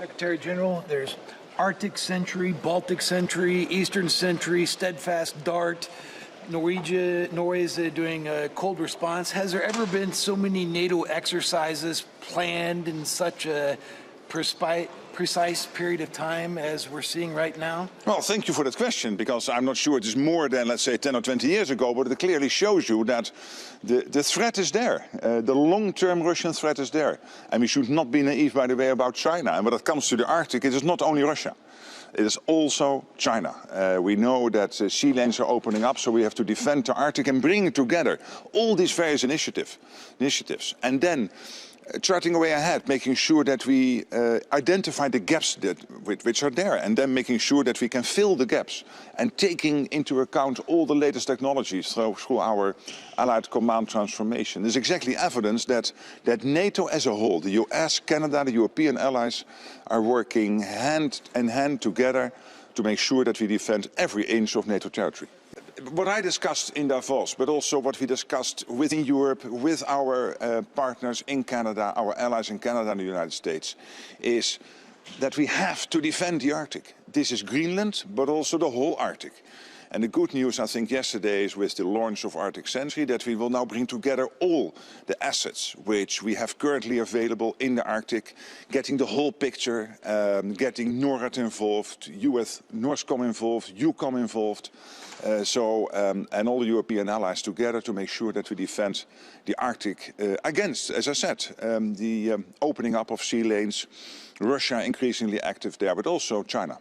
Secretary General, there's Arctic Sentry, Baltic Sentry, Eastern Sentry, Steadfast Dart, Norway is doing a cold response. Has there ever been so many NATO exercises planned in such a precise period of time as we're seeing right now? Well, thank you for that question, because I'm not sure it is more than, let's say, 10 or 20 years ago, but it clearly shows you that the threat is there. The long-term Russian threat is there. And we should not be naive, by the way, about China. And when it comes to the Arctic, it is not only Russia. It is also China. We know that sea lanes are opening up, so we have to defend the Arctic and bring together all these various initiatives. And then charting a way ahead, making sure that we identify the gaps which are there, and then making sure that we can fill the gaps, and taking into account all the latest technologies through our Allied Command transformation. There's exactly evidence that NATO as a whole, the US, Canada, the European allies, are working hand in hand together to make sure that we defend every inch of NATO territory. What I discussed in Davos, but also what we discussed within Europe with our partners in Canada, our allies in Canada and the United States, is that we have to defend the Arctic. This is Greenland, but also the whole Arctic. And the good news, I think, yesterday is with the launch of Arctic Sentry that we will now bring together all the assets which we have currently available in the Arctic, getting the whole picture, getting NORAD involved, US NORSCOM involved, EUCOM involved, and all the European allies together to make sure that we defend the Arctic against, as I said, the opening up of sea lanes, Russia increasingly active there, but also China.